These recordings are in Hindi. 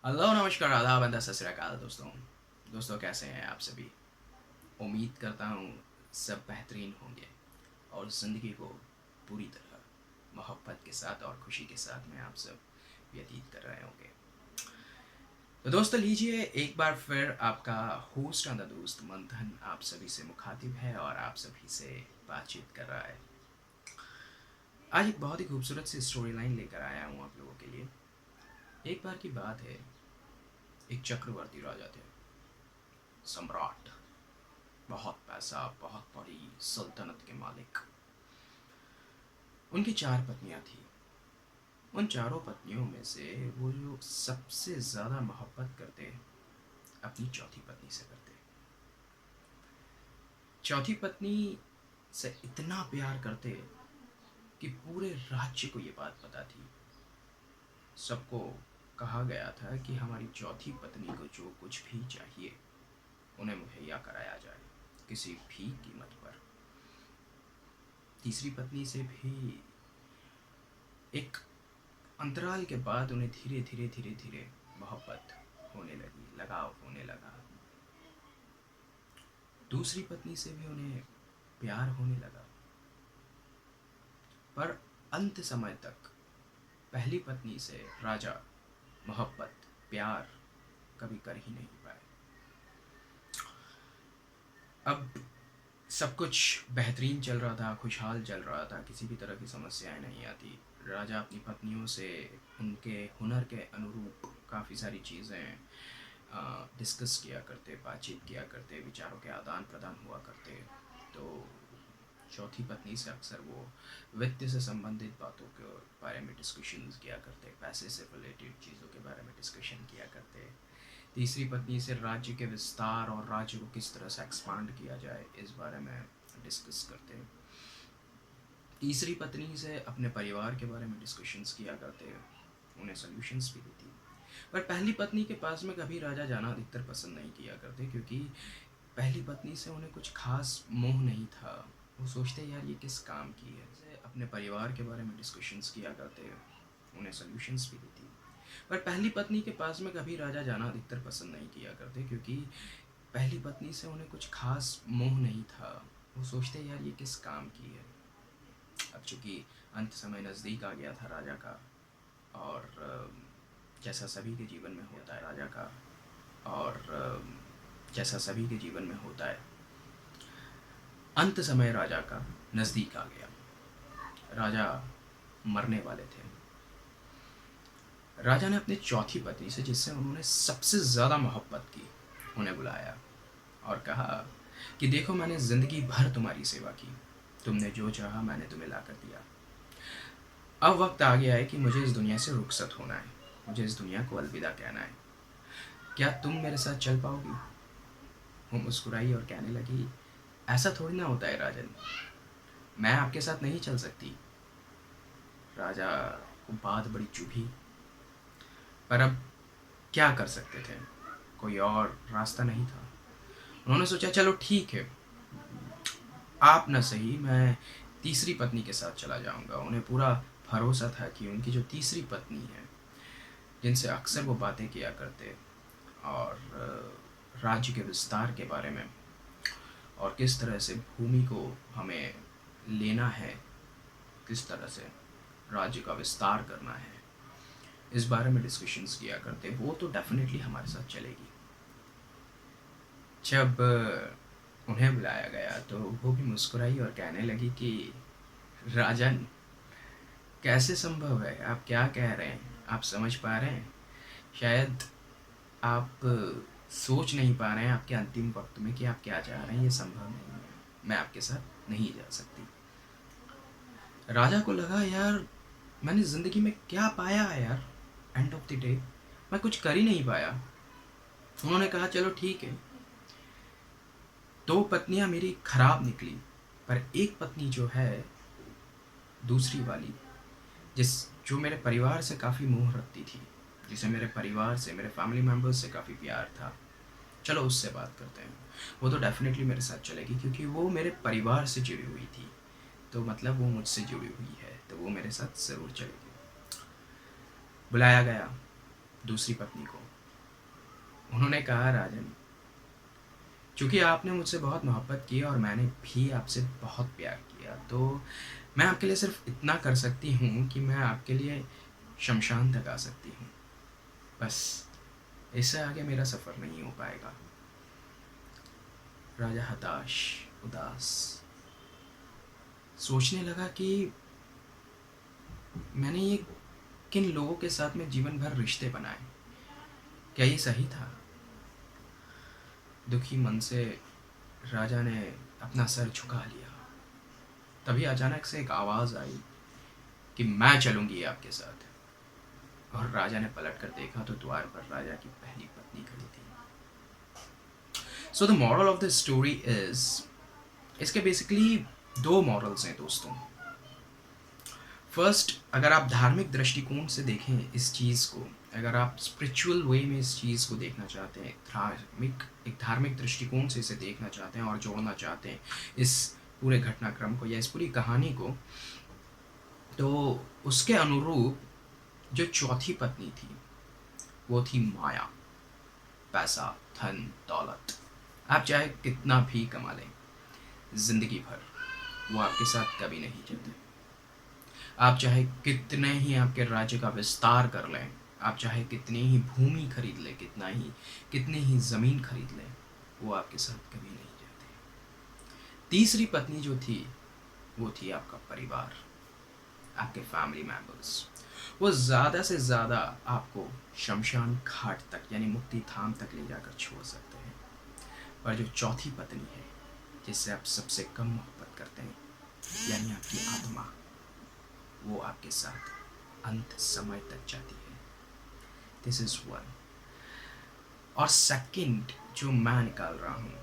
हेलो, नमस्कार, आदाब, अंदा सत श्री अकाल दोस्तों कैसे हैं आप सभी। उम्मीद करता हूँ सब बेहतरीन होंगे और ज़िंदगी को पूरी तरह मोहब्बत के साथ और खुशी के साथ में आप सब व्यतीत कर रहे होंगे। तो दोस्तों लीजिए, एक बार फिर आपका होस्ट ऑन द दोस्त मंथन आप सभी से मुखातिब है और आप सभी से बातचीत कर रहा है। आज एक बहुत ही खूबसूरत सी स्टोरी लाइन लेकर आया हूँ आप लोगों के लिए। एक बार की बात है, एक चक्रवर्ती राजा थे, सम्राट, बहुत पैसा, बहुत बड़ी सल्तनत के मालिक। उनकी 4 पत्नियां थीं। उन चारों पत्नियों में से वो जो सबसे ज़्यादा मोहब्बत करते, अपनी चौथी पत्नी से करते। चौथी पत्नी से इतना प्यार करते कि पूरे राज्य को ये बात पता थी। सबको कहा गया था कि हमारी चौथी पत्नी को जो कुछ भी चाहिए उन्हें मुहैया कराया जाए, किसी भी कीमत पर। तीसरी पत्नी से भी एक अंतराल के बाद उन्हें धीरे धीरे धीरे धीरे मोहब्बत होने लगी, लगाव होने लगा। दूसरी पत्नी से भी उन्हें प्यार होने लगा। पर अंत समय तक पहली पत्नी से राजा मोहब्बत, प्यार कभी कर ही नहीं पाए। अब सब कुछ बेहतरीन चल रहा था, खुशहाल चल रहा था, किसी भी तरह की समस्याएं नहीं आती। राजा अपनी पत्नियों से उनके हुनर के अनुरूप काफ़ी सारी चीज़ें डिस्कस किया करते, बातचीत किया करते, विचारों के आदान प्रदान हुआ करते। तो चौथी पत्नी से अक्सर वो वित्त से संबंधित बातों के बारे में डिस्कशंस किया करते, पैसे से रिलेटेड चीज़ों के बारे में डिस्कशन किया करते। तीसरी पत्नी से राज्य के विस्तार और राज्य को किस तरह से एक्सपांड किया जाए इस बारे में डिस्कस करते। तीसरी पत्नी से अपने परिवार के बारे में डिस्कशंस किया करते, उन्हें सॉल्यूशंस भी देती। पर पहली पत्नी के पास में कभी राजा जाना अधिकतर पसंद नहीं किया करते, क्योंकि पहली पत्नी से उन्हें कुछ खास मोह नहीं था। वो सोचते यार ये किस काम की है। अपने परिवार के बारे में डिस्कशंस किया करते, उन्हें सॉल्यूशंस भी देती। पर पहली पत्नी के पास में कभी राजा जाना अधिकतर पसंद नहीं किया करते, क्योंकि पहली पत्नी से उन्हें कुछ खास मोह नहीं था। वो सोचते यार ये किस काम की है। अब चूँकि अंत समय नज़दीक आ गया था राजा का, और जैसा सभी के जीवन में होता है राजा का, और जैसा सभी के जीवन में होता है, अंत समय राजा का नज़दीक आ गया। राजा मरने वाले थे। राजा ने अपनी चौथी पत्नी से, जिससे उन्होंने सबसे ज़्यादा मोहब्बत की, उन्हें बुलाया और कहा कि देखो, मैंने ज़िंदगी भर तुम्हारी सेवा की, तुमने जो चाहा मैंने तुम्हें ला कर दिया। अब वक्त आ गया है कि मुझे इस दुनिया से रुखसत होना है, मुझे इस दुनिया को अलविदा कहना है। क्या तुम मेरे साथ चल पाओगी? वो मुस्कुराई और कहने लगी, ऐसा थोड़ी ना होता है राजन, मैं आपके साथ नहीं चल सकती। राजा को बात बड़ी चुभी, पर अब क्या कर सकते थे, कोई और रास्ता नहीं था। उन्होंने सोचा चलो ठीक है, आप ना सही, मैं तीसरी पत्नी के साथ चला जाऊंगा। उन्हें पूरा भरोसा था कि उनकी जो तीसरी पत्नी है, जिनसे अक्सर वो बातें किया करते, और राज्य के विस्तार के बारे में, और किस तरह से भूमि को हमें लेना है, किस तरह से राज्य का विस्तार करना है, इस बारे में डिस्कशंस किया करते, वो तो डेफिनेटली हमारे साथ चलेगी। जब उन्हें बुलाया गया तो वो भी मुस्कुराई और कहने लगी कि राजन, कैसे संभव है, आप क्या कह रहे हैं, आप समझ पा रहे हैं? शायद आप सोच नहीं पा रहे हैं आपके अंतिम वक्त में कि आप क्या चाह रहे हैं। ये संभव नहीं है, मैं आपके साथ नहीं जा सकती। राजा को लगा यार, मैंने ज़िंदगी में क्या पाया है यार, एंड ऑफ द डे मैं कुछ कर ही नहीं पाया। उन्होंने कहा चलो ठीक है, 2 पत्नियां मेरी खराब निकली, पर एक पत्नी जो है, दूसरी वाली, जो मेरे परिवार से काफ़ी मोह रखती थी, जिसे मेरे परिवार से, मेरे फैमिली मेम्बर्स से काफ़ी प्यार था, चलो उससे बात करते हैं। वो तो डेफिनेटली मेरे साथ चलेगी, क्योंकि वो मेरे परिवार से जुड़ी हुई थी, तो मतलब वो मुझसे जुड़ी हुई है, तो वो मेरे साथ ज़रूर चलेगी। बुलाया गया दूसरी पत्नी को, उन्होंने कहा, राजन, चूँकि आपने मुझसे बहुत मोहब्बत की और मैंने भी आपसे बहुत प्यार किया, तो मैं आपके लिए सिर्फ इतना कर सकती हूँ कि मैं आपके लिए शमशान तक आ सकती हूँ, बस इससे आगे मेरा सफ़र नहीं हो पाएगा। राजा हताश, उदास सोचने लगा कि मैंने ये किन लोगों के साथ में जीवन भर रिश्ते बनाए, क्या ये सही था? दुखी मन से राजा ने अपना सर झुका लिया। तभी अचानक से एक आवाज़ आई कि मैं चलूँगी आपके साथ। और राजा ने पलट कर देखा तो द्वार पर राजा की पहली पत्नी खड़ी थी। So the moral of the story is, इसके बेसिकली दो मॉरल्स हैं दोस्तों। फर्स्ट, अगर आप धार्मिक दृष्टिकोण से देखें इस चीज़ को, अगर आप स्पिरिचुअल वे में इस चीज़ को देखना चाहते हैं, एक धार्मिक दृष्टिकोण से इसे देखना चाहते हैं और जोड़ना चाहते हैं इस पूरे घटनाक्रम को या इस पूरी कहानी को, तो उसके अनुरूप जो चौथी पत्नी थी वो थी माया। पैसा, धन, दौलत, आप चाहे कितना भी कमा लें ज़िंदगी भर, वो आपके साथ कभी नहीं चलते। आप चाहे कितने ही आपके राज्य का विस्तार कर लें, आप चाहे कितनी ही भूमि खरीद लें, कितनी ही ज़मीन खरीद लें, वो आपके साथ कभी नहीं जाते। तीसरी पत्नी जो थी वो थी आपका परिवार, आपके फैमिली मेम्बर्स। वो ज़्यादा से ज़्यादा आपको शमशान घाट तक यानी मुक्ति धाम तक ले जाकर छोड़ सकते हैं, पर जो चौथी पत्नी है जिससे आप सबसे कम मोहब्बत करते हैं यानी आपकी आत्मा, वो आपके साथ अंत समय तक जाती है। This is one. और सेकंड जो मैं निकाल रहा हूँ,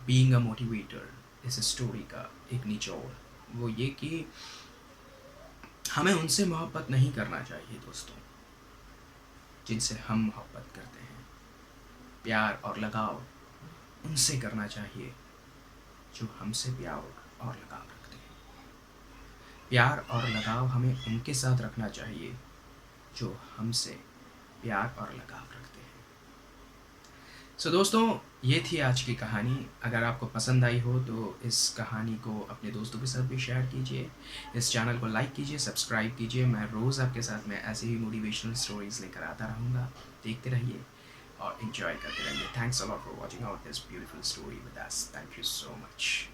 बीइंग अ मोटिवेटर, इस स्टोरी का एक निचोड़, वो ये कि हमें उनसे मोहब्बत नहीं करना चाहिए दोस्तों जिनसे हम मोहब्बत करते हैं। प्यार और लगाव उनसे करना चाहिए जो हमसे प्यार और लगाव रखते हैं। प्यार और लगाव हमें उनके साथ रखना चाहिए जो हमसे प्यार और लगाव रखते हैं। सो दोस्तों, ये थी आज की कहानी। अगर आपको पसंद आई हो तो इस कहानी को अपने दोस्तों के साथ भी शेयर कीजिए, इस चैनल को लाइक कीजिए, सब्सक्राइब कीजिए। मैं रोज़ आपके साथ में ऐसे ही मोटिवेशनल स्टोरीज़ लेकर आता रहूँगा। देखते रहिए और एंजॉय करते रहिए। Thanks a lot for watching out this beautiful story with us. Thank you so much.